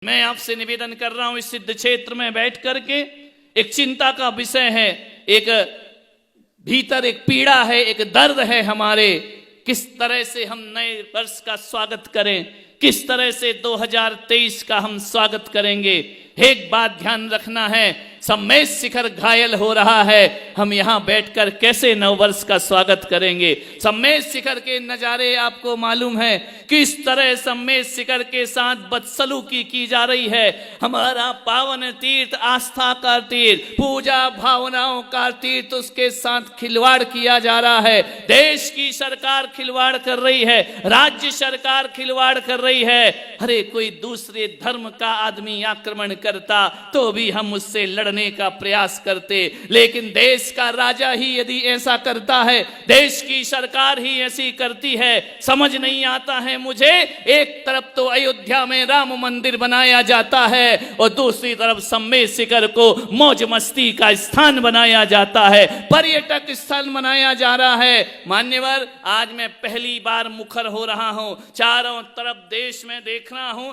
मैं आपसे निवेदन कर रहा हूं, इस सिद्ध क्षेत्र में बैठ करके एक चिंता का विषय है, एक भीतर एक पीड़ा है, एक दर्द है हमारे। किस तरह से हम नए वर्ष का स्वागत करें, किस तरह से 2023 का हम स्वागत करेंगे। एक बात ध्यान रखना है, सम्मेद शिखर घायल हो रहा है, हम यहां बैठकर कैसे नववर्ष का स्वागत करेंगे। सम्मेद शिखर के नजारे आपको मालूम है, किस तरह सम्मेद शिखर के साथ बदसलूकी की जा रही है। हमारा पावन तीर्थ, आस्था का तीर्थ, पूजा भावनाओं का तीर्थ, उसके साथ खिलवाड़ किया जा रहा है। देश की सरकार खिलवाड़ कर रही है, राज्य सरकार खिलवाड़ कर रही है। अरे कोई दूसरे धर्म का आदमी आक्रमण करता तो भी हम उससे लड़ने का प्रयास करते, लेकिन देश का राजा ही यदि ऐसा करता है, देश की सरकार ही ऐसी करती है, समझ नहीं आता है मुझे। एक तरफ तो अयोध्या में राम मंदिर बनाया जाता है और दूसरी तरफ सम्मेद शिखर को मौज मस्ती का स्थान बनाया जाता है, पर्यटक स्थल बनाया जा रहा है। मान्यवर, आज मैं पहली बार मुखर हो रहा हूं, चारों तरफ देश में देख रहा हूं,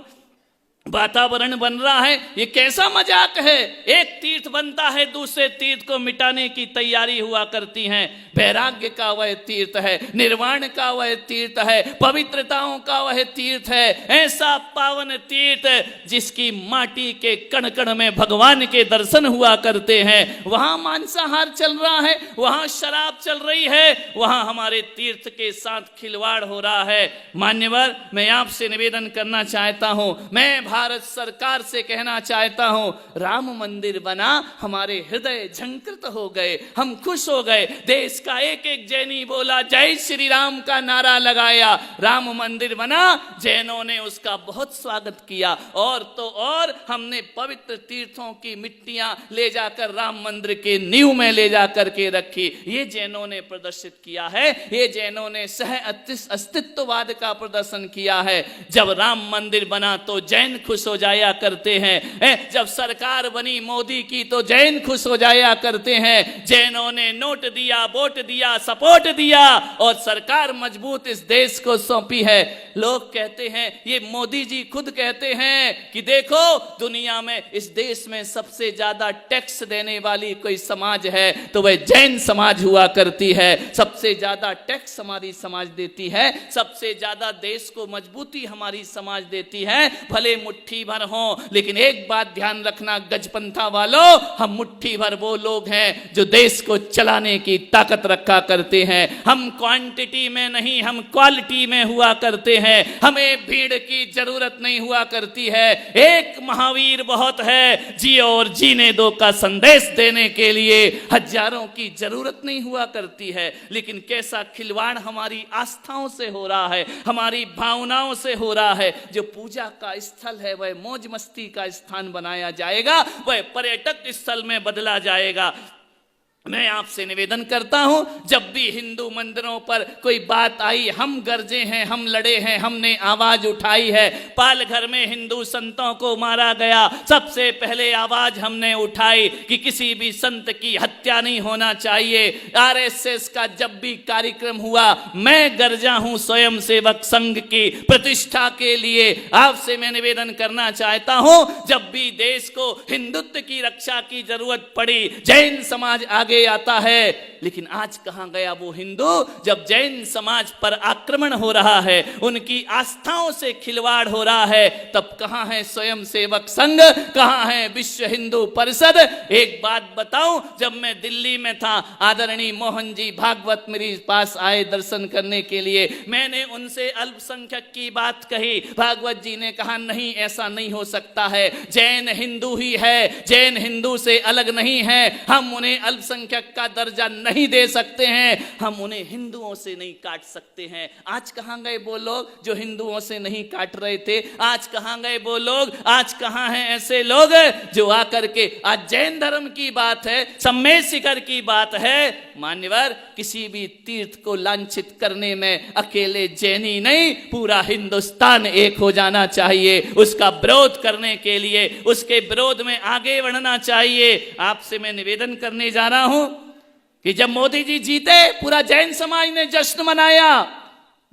वातावरण बन रहा है। ये कैसा मजाक है, एक तीर्थ बनता है, दूसरे तीर्थ को मिटाने की तैयारी हुआ करती है। वैराग्य का वह तीर्थ है, निर्वाण का वह तीर्थ है, पवित्रताओं का वह तीर्थ है। ऐसा पावन तीर्थ जिसकी माटी के कण कण में भगवान के दर्शन हुआ करते हैं, वहां मांसाहार चल रहा है, वहां शराब चल रही है, वहां हमारे तीर्थ के साथ खिलवाड़ हो रहा है। मान्यवर, मैं आपसे निवेदन करना चाहता हूं, मैं भारत सरकार से कहना चाहता हूं, राम मंदिर बना, हमारे हृदय झंकृत हो गए, हम खुश हो गए। देश का एक एक जैनी बोला, जय श्री राम का नारा लगाया, राम मंदिर बना, जैनों ने उसका बहुत स्वागत किया। और तो और हमने पवित्र तीर्थों की मिट्टियां ले जाकर राम मंदिर के नींव में ले जाकर के रखी। ये जैनों ने प्रदर्शित किया है, ये जैनों ने सह अस्तित्ववाद का प्रदर्शन किया है। जब राम मंदिर बना तो जैन खुश हो जाया करते हैं, जब सरकार बनी मोदी की तो जैन खुश हो जाया करते हैं। जैनों ने नोट दिया, वोट दिया, सपोर्ट दिया और सरकार मजबूत इस देश को सौंपी है। लोग कहते हैं, ये मोदी जी खुद कहते हैं कि देखो दुनिया में इस देश में सबसे ज्यादा टैक्स देने वाली कोई समाज है तो वह जैन समाज हुआ करती है। सबसे ज्यादा टैक्स हमारी समाज देती है, सबसे ज्यादा देश को मजबूती हमारी समाज देती है। भले मुट्ठी भर हो, लेकिन एक बात ध्यान रखना गजपंथा वालों, हम मुट्ठी भर वो लोग हैं जो देश को चलाने की ताकत रखा करते हैं। हम क्वांटिटी में नहीं, हम क्वालिटी में हुआ करते हैं। हमें भीड़ की जरूरत नहीं हुआ करती है। एक महावीर बहुत है, जियो और जीने दो का संदेश देने के लिए हजारों की जरूरत नहीं हुआ करती है। लेकिन कैसा खिलवाड़ हमारी आस्थाओं से हो रहा है, हमारी भावनाओं से हो रहा है। जो पूजा का स्थल है वह मौज मस्ती का स्थान बनाया जाएगा, वह पर्यटक स्थल में बदला जाएगा। मैं आपसे निवेदन करता हूं, जब भी हिंदू मंदिरों पर कोई बात आई, हम गरजे हैं, हम लड़े हैं, हमने आवाज उठाई है। पालघर में हिंदू संतों को मारा गया, सबसे पहले आवाज हमने उठाई कि किसी भी संत की हत्या नहीं होना चाहिए। आरएसएस का जब भी कार्यक्रम हुआ, मैं गरजा हूं स्वयं सेवक संघ की प्रतिष्ठा के लिए। आपसे मैं निवेदन करना चाहता हूं, जब भी देश को हिंदुत्व की रक्षा की जरूरत पड़ी, जैन समाज आगे आता है। लेकिन आज कहां गया वो हिंदू, जब जैन समाज पर आक्रमण हो रहा है, उनकी आस्थाओं से खिलवाड़ हो रहा है, तब कहां है स्वयं सेवक संघ, कहां है विश्व हिंदू परिषद। एक बात बताऊं, जब मैं दिल्ली में था, आदरणीय मोहन जी भागवत मेरे पास आए दर्शन करने के लिए, मैंने उनसे अल्पसंख्यक की बात कही। भागवत जी ने कहा, नहीं ऐसा नहीं हो सकता है, जैन हिंदू ही है, जैन हिंदू से अलग नहीं है, हम उन्हें अल्पसंख्यक का दर्जा नहीं दे सकते हैं, हम उन्हें हिंदुओं से नहीं काट सकते हैं। आज कहां गए वो लोग जो हिंदुओं से नहीं काट रहे थे? आज कहां गए वो लोग? आज कहां हैं ऐसे लोग जो आकर के, आज जैन धर्म की बात है, सम्मेद शिखर की बात है। मान्यवर, किसी भी तीर्थ को लांछित करने में अकेले जैनी नहीं, पूरा हिंदुस्तान एक हो जाना चाहिए। उसका विरोध करने के लिए, उसके विरोध में आगे बढ़ना चाहिए। आपसे मैं निवेदन करने जा रहा हूं कि जब मोदी जी जीते, पूरा जैन समाज ने जश्न मनाया।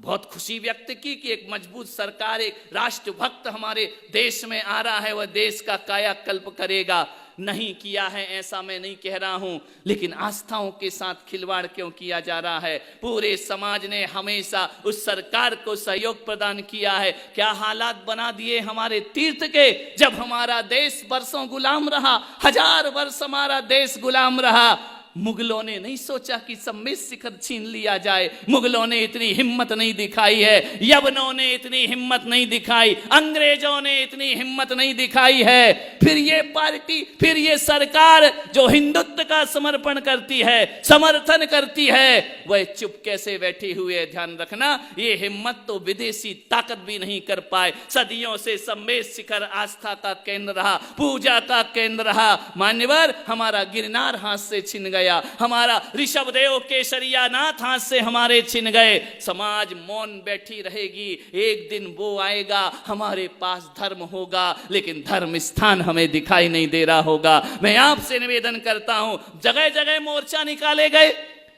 बहुत खुशी व्यक्त की कि एक मजबूत सरकार, एक राष्ट्रभक्त हमारे देश में आ रहा है, वह देश का कायाकल्प करेगा। नहीं किया है ऐसा मैं नहीं कह रहा हूं, लेकिन आस्थाओं के साथ खिलवाड़ क्यों किया जा रहा है? पूरे समाज ने हमेशा उस सरकार को सहयोग प्रदान किया है। क्या हालात बना दिए हमारे तीर्थ के, जब हमारा देश वर्षों गुलाम रहा, 1000 वर्ष हमारा देश गुलाम रहा। मुगलों ने नहीं सोचा कि सम्मेद शिखर छीन लिया जाए, मुगलों ने इतनी हिम्मत नहीं दिखाई है, यवनों ने इतनी हिम्मत नहीं दिखाई, अंग्रेजों ने इतनी हिम्मत नहीं दिखाई है। फिर ये पार्टी, फिर ये सरकार जो हिंदुत्व का समर्पण करती है, समर्थन करती है, वह चुप कैसे बैठी हुई है? ध्यान रखना, ये हिम्मत तो विदेशी ताकत भी नहीं कर पाए। सदियों से सम्मेद शिखर आस्था का केंद्र रहा, पूजा का केंद्र रहा। मान्यवर, हमारा गिरनार हाथ से छिन गया, हमारा ऋषभदेव केसरिया नाथ हाथ से हमारे छिन गए। समाज मौन बैठी रहेगी, एक दिन वो आएगा, हमारे पास धर्म होगा, लेकिन धर्म स्थान हमें दिखाई नहीं दे रहा होगा। मैं आपसे निवेदन करता हूं, जगह जगह मोर्चा निकाले गए।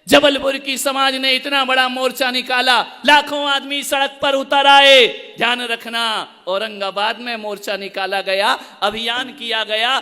जबलपुर की समाज ने इतना बड़ा मोर्चा निकाला, लाखों आदमी सड़क पर उतर आए। ध्यान रखना, औरंगाबाद में मोर्चा निकाला गया, अभियान किया गया,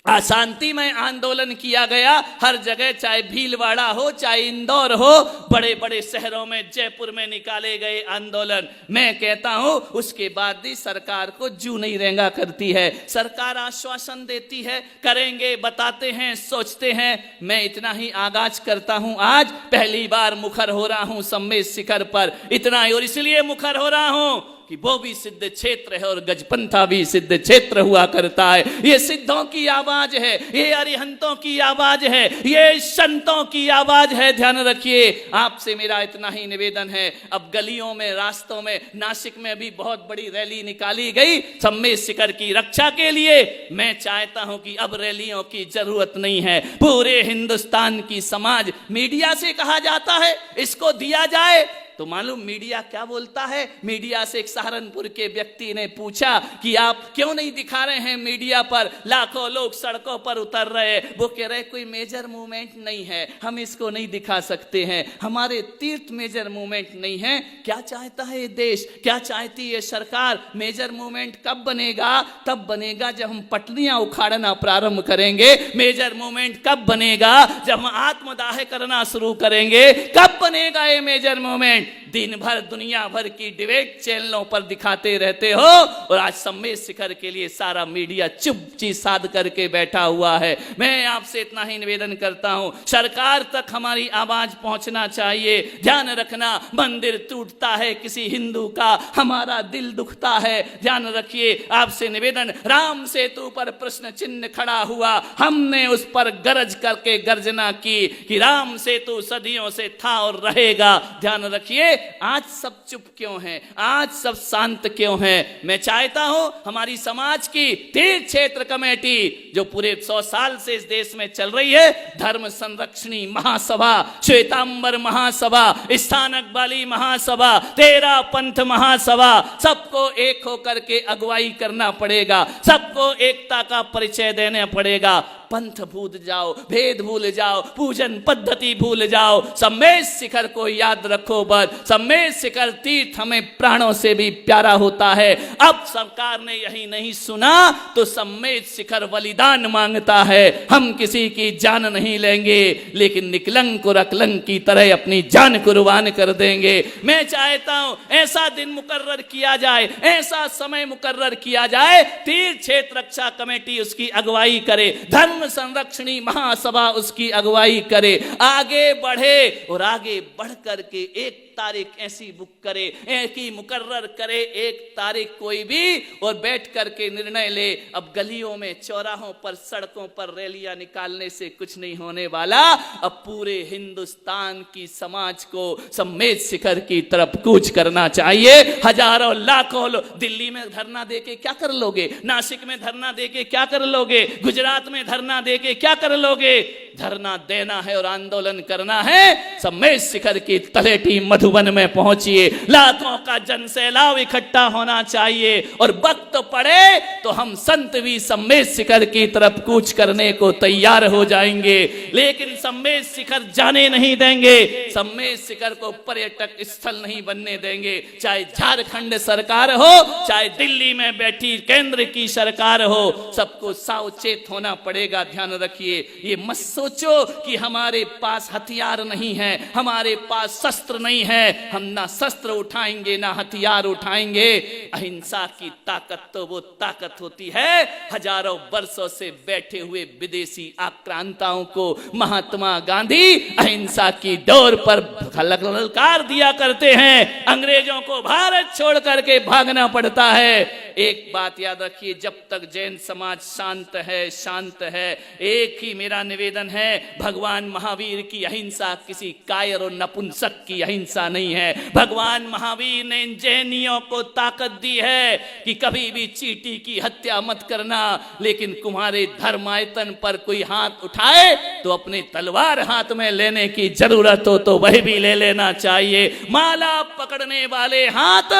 अशांतिमय आंदोलन किया गया। हर जगह, चाहे भीलवाड़ा हो, चाहे इंदौर हो, बड़े बड़े शहरों में, जयपुर में निकाले गए आंदोलन। मैं कहता हूं, उसके बाद भी सरकार को जू नहीं रेंगा करती है। सरकार आश्वासन देती है, करेंगे, बताते हैं, सोचते हैं। मैं इतना ही आगाज करता हूं। आज पहली बार मुखर हो रहा हूं सम्मेद शिखर पर, इतना ही, और इसलिए मुखर हो रहा हूं कि वो भी सिद्ध क्षेत्र है और गजपंथा भी सिद्ध क्षेत्र हुआ करता है। ये सिद्धों की आवाज है, ये अरिहंतों की आवाज है, ये संतों की आवाज है। ध्यान रखिए, आपसे मेरा इतना ही निवेदन है। अब गलियों में, रास्तों में, नासिक में भी बहुत बड़ी रैली निकाली गई सम्मेद शिखर की रक्षा के लिए। मैं चाहता हूं कि अब रैलियों की जरूरत नहीं है। पूरे हिंदुस्तान की समाज, मीडिया से कहा जाता है इसको दिया जाए, तो मालूम मीडिया क्या बोलता है? मीडिया से एक सहारनपुर के व्यक्ति ने पूछा कि आप क्यों नहीं दिखा रहे हैं मीडिया पर, लाखों लोग सड़कों पर उतर रहे। वो कह रहे कोई मेजर मूवमेंट नहीं है, हम इसको नहीं दिखा सकते हैं, हमारे तीर्थ मेजर मूवमेंट नहीं है। क्या चाहता है ये देश, क्या चाहती है सरकार? मेजर मूवमेंट कब बनेगा? तब बनेगा जब हम पटरियां उखाड़ना प्रारंभ करेंगे। मेजर मूवमेंट कब बनेगा? जब हम आत्मदाह करना शुरू करेंगे। कब बनेगा ये मेजर मूवमेंट? दिन भर दुनिया भर की डिबेट चैनलों पर दिखाते रहते हो, और आज सम्मेद शिखर के लिए सारा मीडिया चुप्पी साध करके बैठा हुआ है। मैं आपसे इतना ही निवेदन करता हूं, सरकार तक हमारी आवाज पहुंचना चाहिए। ध्यान रखना, मंदिर टूटता है किसी हिंदू का, हमारा दिल दुखता है। ध्यान रखिए, आपसे निवेदन, राम सेतु पर प्रश्न चिन्ह खड़ा हुआ, हमने उस पर गरज करके गर्जना की कि राम सेतु सदियों से था और रहेगा। ध्यान रखिए, आज सब चुप क्यों हैं? आज सब शांत क्यों हैं? मैं चाहता हूं हमारी समाज की तीर्थ क्षेत्र कमेटी, जो पूरे 100 साल से इस देश में चल रही है, धर्म संरक्षणी महासभा, श्वेतांबर महासभा, स्थानक वाली महासभा, 13 पंथ महासभा, सबको एक होकर के अगुवाई करना पड़ेगा, सबको एकता का परिचय देना पड़ेगा। पंथ भूल जाओ, भेद भूल जाओ, पूजन पद्धति भूल जाओ, सम्मेद शिखर को याद रखो। बस सम्मेद शिखर तीर्थ हमें प्राणों से भी प्यारा होता है। अब सरकार ने यही नहीं सुना तो सम्मेद शिखर बलिदान मांगता है। हम किसी की जान नहीं लेंगे, लेकिन निकलंक और अकलंक की तरह अपनी जान कुर्बान कर देंगे। मैं चाहता हूं ऐसा दिन मुकर्रर किया जाए, ऐसा समय मुकर्रर किया जाए, तीर्थ क्षेत्र रक्षा कमेटी उसकी अगुवाई करे, धर्म संरक्षणी महासभा उसकी अगुवाई करे, आगे बढ़े और आगे बढ़ करके एक तारीख ऐसी बुक करे, एक ही मुकर्रर करे, एक तारीख कोई भी, और बैठ करके निर्णय ले। अब गलियों में, चौराहों पर, सड़कों पर रैलियां निकालने से कुछ नहीं होने वाला। अब पूरे हिंदुस्तान की समाज को सम्मेद शिखर की तरफ कूच करना चाहिए। हजारों लाखों लोग दिल्ली में धरना देके क्या कर लोगे? नासिक में धरना देके क्या कर लोगे? गुजरात में धरना देके क्या कर लोगे? धरना देना है और आंदोलन करना है। सम्मेद शिखर की तलेटी मधु मधुबन में पहुंचिए। लाखों का जन सैलाब इकट्ठा होना चाहिए और वक्त पड़े तो हम संत भी सम्मेद शिखर की तरफ कूच करने को तैयार हो जाएंगे, लेकिन सम्मेद शिखर जाने नहीं देंगे। सम्मेद शिखर को पर्यटक स्थल नहीं बनने देंगे। चाहे झारखंड सरकार हो, चाहे दिल्ली में बैठी केंद्र की सरकार हो, सबको सावचेत होना पड़ेगा। ध्यान रखिए, ये मत सोचो कि हमारे पास हथियार नहीं है, हमारे पास शस्त्र नहीं है, हम ना शस्त्र उठाएंगे ना हथियार उठाएंगे। अहिंसा की ताकत तो वो ताकत होती है हजारों वर्षों से बैठे हुए विदेशी आक्रांताओं को महात्मा गांधी अहिंसा की डोर पर ललकार दिया करते हैं। अंग्रेजों को भारत छोड़ करके भागना पड़ता है। एक बात याद रखिए, जब तक जैन समाज शांत है, एक ही मेरा निवेदन है, भगवान महावीर की अहिंसा किसी कायर और नपुंसक की अहिंसा नहीं है। भगवान महावीर ने इन जैनियों को ताकत दी है कि कभी भी चींटी की हत्या मत करना, लेकिन तुम्हारे धर्मायतन पर कोई हाथ उठाए तो अपने तलवार हाथ में लेने की जरूरत हो तो वह भी ले लेना चाहिए। माला पकड़ने वाले हाथ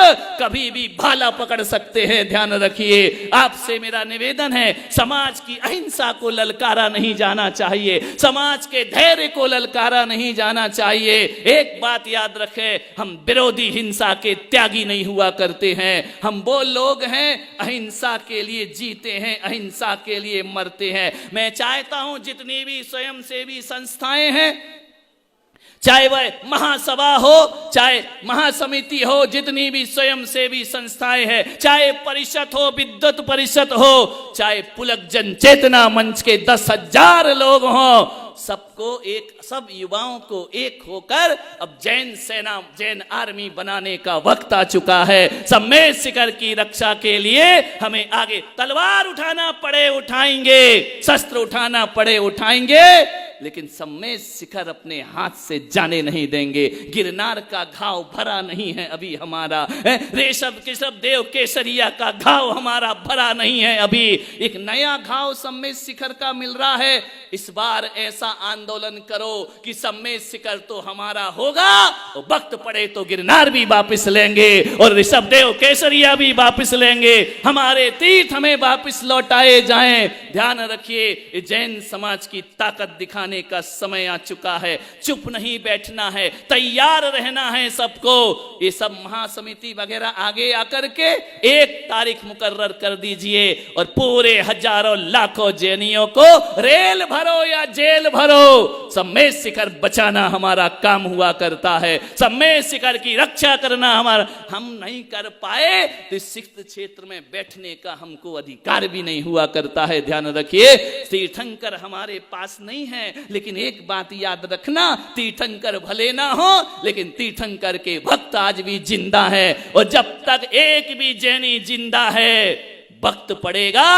कभी भी भाला पकड़ सकते हैं। ध्यान रखिए, आपसे मेरा निवेदन है, समाज की अहिंसा को ललकारा नहीं जाना चाहिए, समाज के धैर्य को ललकारा नहीं जाना चाहिए। एक बात याद रखें, हम विरोधी हिंसा के त्यागी नहीं हुआ करते हैं। हम वो लोग हैं अहिंसा के लिए जीते हैं, अहिंसा के लिए मरते हैं। मैं चाहता हूं जितनी भी स्वयंसेवी संस्थाएं हैं, चाहे वह महासभा हो, चाहे महासमिति हो, जितनी भी स्वयंसेवी संस्थाएं हैं, चाहे परिषद हो, विद्युत परिषद हो, चाहे पुलक जन चेतना मंच के 10,000 लोग हों, सबको एक, सब युवाओं को एक होकर अब जैन सेना, जैन आर्मी बनाने का वक्त आ चुका है। सम्मेद शिखर की रक्षा के लिए हमें आगे तलवार उठाना पड़े उठाएंगे, शस्त्र उठाना पड़े उठाएंगे, लेकिन सम्मेद शिखर अपने हाथ से जाने नहीं देंगे। गिरनार का घाव भरा नहीं है अभी हमारा, ऋषभ केशव देव केसरिया का घाव हमारा भरा नहीं है अभी। एक नया घाव सम्मेद शिखर का मिल रहा है। इस बार ऐसा आंदोलन करो कि सम्मेद शिखर तो हमारा होगा और वक्त पड़े तो गिरनार भी वापस लेंगे और ऋषभ देव केसरिया भी वापस लेंगे। हमारे तीर्थ हमें वापस लौटाए जाएं। ध्यान रखिए, जैन समाज की ताकत दिखाने का समय आ चुका है। चुप नहीं बैठना है, तैयार रहना है सबको। ये सब महासमिति वगैरह आगे आकर के एक तारीख मुकर्रर कर दीजिए और पूरे हजारों लाखों जैनियों को रेल भरो या जेल भरो। सम्मेद शिखर बचाना हमारा काम हुआ करता है, सम्मेद शिखर की रक्षा करना हमारा। हम नहीं कर पाए तो सिक्त क्षेत्र में बैठने का हमको अधिकार भी नहीं हुआ करता है। ध्यान रखिए, तीर्थंकर हमारे पास नहीं है, लेकिन एक बात याद रखना, तीर्थंकर भले ना हो लेकिन तीर्थंकर के भक्त आज भी जिंदा है। और जब तक एक भी जैनी जिंदा है, वक्त पड़ेगा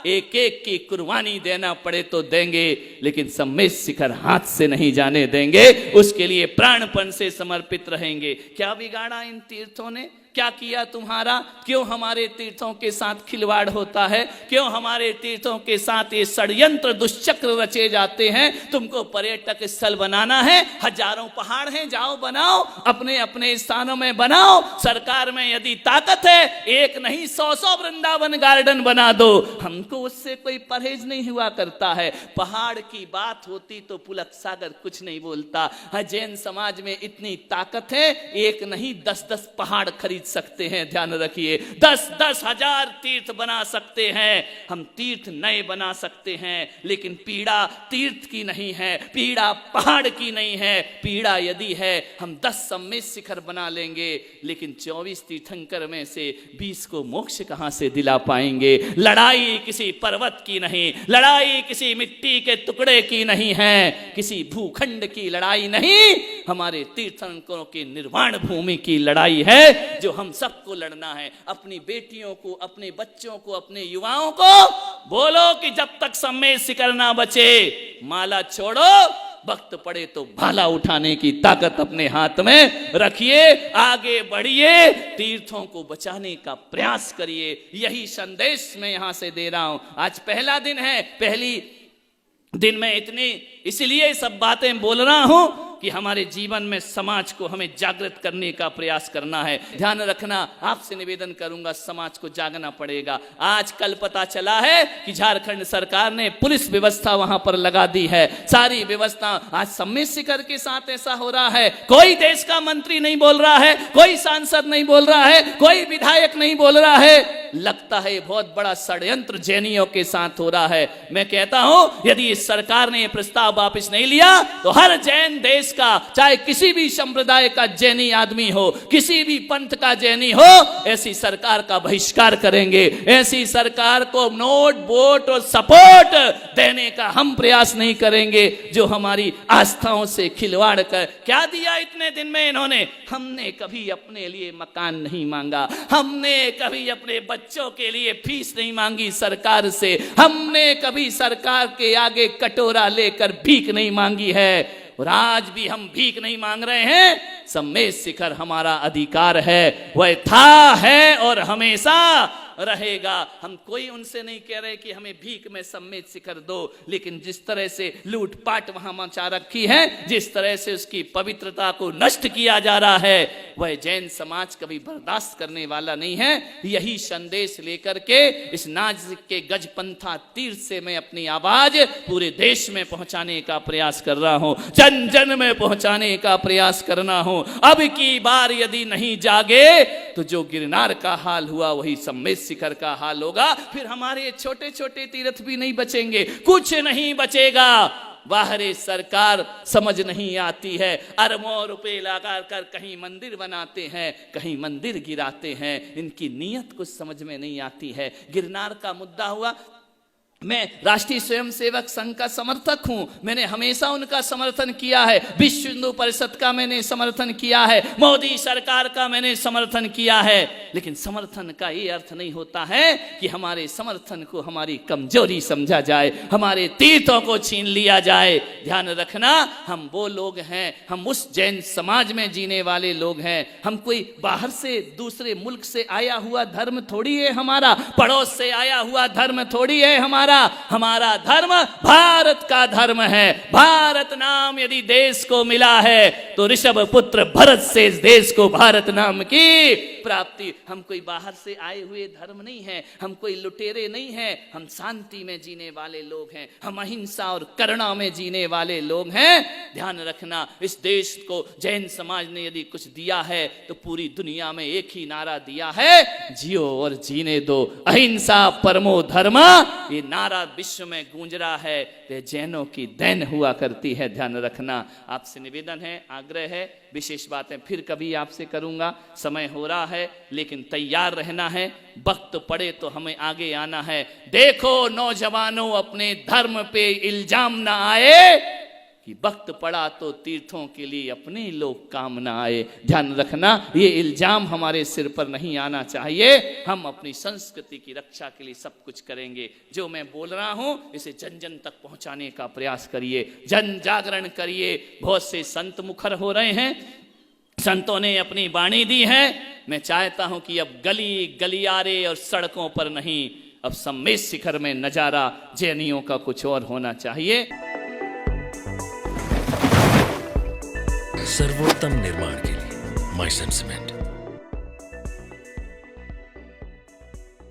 एक एक की कुर्बानी देना पड़े तो देंगे, लेकिन सम्मेद शिखर हाथ से नहीं जाने देंगे। उसके लिए प्राणपण से समर्पित रहेंगे। क्या बिगाड़ा इन तीर्थों ने? क्या किया तुम्हारा? क्यों हमारे तीर्थों के साथ खिलवाड़ होता है? क्यों हमारे तीर्थों के साथ ये षड्यंत्र दुष्चक्र रचे जाते हैं? तुमको पर्यटक स्थल बनाना है, हजारों पहाड़ हैं, जाओ बनाओ, अपने अपने स्थानों में बनाओ। सरकार में यदि ताकत है, एक नहीं 100 वृंदावन गार्डन बना दो। हमको उससे कोई परहेज नहीं हुआ करता है। पहाड़ की बात होती तो पुलक सागर कुछ नहीं बोलता। जैन समाज में इतनी ताकत है, एक नहीं 10-10 पहाड़ खरीद सकते हैं। ध्यान रखिए, 10-10 हजार तीर्थ बना सकते हैं। हम तीर्थ नए बना सकते हैं, लेकिन पीड़ा तीर्थ की नहीं है, पीड़ा पहाड़ की नहीं है। पीड़ा यदि है, हम 10 सम्मेद शिखर बना लेंगे, लेकिन 24 तीर्थंकर में से 20 को मोक्ष कहां से दिला पाएंगे? लड़ाई किसी पर्वत की नहीं, लड़ाई किसी मिट्टी के टुकड़े की नहीं है, किसी भूखंड की लड़ाई नहीं, हमारे तीर्थंकरों की निर्वाण भूमि की लड़ाई है, जो हम सबको लड़ना है। अपनी बेटियों को, अपने बच्चों को, अपने युवाओं को बोलो कि जब तक सम्मेद शिखर ना बचे, माला छोड़ो, वक्त पड़े तो भाला उठाने की ताकत अपने हाथ में रखिए, आगे बढ़िए, तीर्थों को बचाने का प्रयास करिए। यही संदेश मैं यहां से दे रहा हूं। आज पहला दिन है, पहली दिन में इतनी इसलिए सब बातें बोल रहा हूं कि हमारे जीवन में समाज को हमें जागृत करने का प्रयास करना है। ध्यान रखना, आपसे निवेदन करूंगा, समाज को जागना पड़ेगा। आज कल पता चला है कि झारखंड सरकार ने पुलिस व्यवस्था वहां पर लगा दी है, सारी व्यवस्था। आज सम्मेद शिखर के साथ ऐसा हो रहा है, कोई देश का मंत्री नहीं बोल रहा है, कोई सांसद नहीं बोल रहा है, कोई विधायक नहीं बोल रहा है। लगता है बहुत बड़ा षड्यंत्र जैनियों के साथ हो रहा है। मैं कहता हूं यदि इस सरकार ने यह प्रस्ताव वापस नहीं लिया तो हर जैन देश का, चाहे किसी भी संप्रदाय का जैनी आदमी हो, किसी भी पंथ का जैनी हो, ऐसी सरकार का बहिष्कार करेंगे। ऐसी सरकार को नोट वोट और सपोर्ट देने का हम प्रयास नहीं करेंगे जो हमारी आस्थाओं से खिलवाड़ कर। क्या दिया इतने दिन में इन्होंने? हमने कभी अपने लिए मकान नहीं मांगा, हमने कभी अपने बच्चों के लिए फीस नहीं मांगी सरकार से, हमने कभी सरकार के आगे कटोरा लेकर भीख नहीं मांगी है, और आज भी हम भीख नहीं मांग रहे हैं। सम्मेद शिखर हमारा अधिकार है, वह था, है और हमेशा रहेगा। हम कोई उनसे नहीं कह रहे कि हमें भीख में सम्मेद शिखर दो, लेकिन जिस तरह से लूटपाट वहां मचा रखी है, जिस तरह से उसकी पवित्रता को नष्ट किया जा रहा है, वह जैन समाज कभी बर्दाश्त करने वाला नहीं है। यही संदेश लेकर के इस नासिक के गजपंथा तीर्थ से मैं अपनी आवाज पूरे देश में पहुंचाने का प्रयास कर रहा हूं, जन जन में पहुंचाने का प्रयास करना हूं। अब की बार यदि नहीं जागे तो जो गिरनार का हाल हुआ वही सम्मेद शिखर का हाल होगा। फिर हमारे छोटे छोटे तीर्थ भी नहीं बचेंगे, कुछ नहीं बचेगा। बाहरी सरकार समझ नहीं आती है, अरबों रुपए लगा कर कहीं मंदिर बनाते हैं, कहीं मंदिर गिराते हैं, इनकी नीयत कुछ समझ में नहीं आती है। गिरनार का मुद्दा हुआ, मैं राष्ट्रीय स्वयंसेवक संघ का समर्थक हूं, मैंने हमेशा उनका समर्थन किया है, विश्व हिंदू परिषद का मैंने समर्थन किया है, मोदी सरकार का मैंने समर्थन किया है, लेकिन समर्थन का ये अर्थ नहीं होता है कि हमारे समर्थन को हमारी कमजोरी समझा जाए, हमारे तीर्थों को छीन लिया जाए। ध्यान रखना, हम वो लोग हैं, हम उस जैन समाज में जीने वाले लोग हैं। हम कोई बाहर से दूसरे मुल्क से आया हुआ धर्म थोड़ी है हमारा, पड़ोस से आया हुआ धर्म थोड़ी है हमारा। हमारा धर्म भारत का धर्म है। भारत नाम यदि देश को मिला है तो ऋषभ पुत्र भरत से इस देश को भारत नाम की प्राप्ति। हम कोई बाहर से आए हुए धर्म नहीं है, हम कोई लुटेरे नहीं हैं, हम शांति में जीने वाले लोग हैं, हम अहिंसा और करुणा में जीने वाले लोग हैं। ध्यान रखना, इस देश को जैन समाज ने यदि कुछ दिया है तो पूरी दुनिया में एक ही नारा दिया है, जियो और जीने दो, अहिंसा परमो धर्म। ये नारा विश्व में गूंज रहा है, तो जैनों की देन हुआ करती है। ध्यान रखना, आपसे निवेदन है, आग्रह है, विशेष बातें फिर कभी आपसे करूंगा। समय हो रहा है, लेकिन तैयार रहना है, वक्त पड़े तो हमें आगे आना है। देखो नौजवानों, अपने धर्म पे इल्जाम ना आए कि वक्त पड़ा तो तीर्थों के लिए अपने लोग काम ना आए। ध्यान रखना, ये इल्जाम हमारे सिर पर नहीं आना चाहिए। हम अपनी संस्कृति की रक्षा के लिए सब कुछ करेंगे। जो मैं बोल रहा हूं इसे जन जन तक पहुंचाने का प्रयास करिए, जन जागरण करिए। बहुत से संत मुखर हो रहे हैं, संतों ने अपनी वाणी दी है। मैं चाहता हूं कि अब गली गलियारे और सड़कों पर नहीं, अब सम्मेद शिखर में नजारा जैनियों का कुछ और होना चाहिए। सर्वोत्तम निर्माण के लिए माइसन सीमेंट।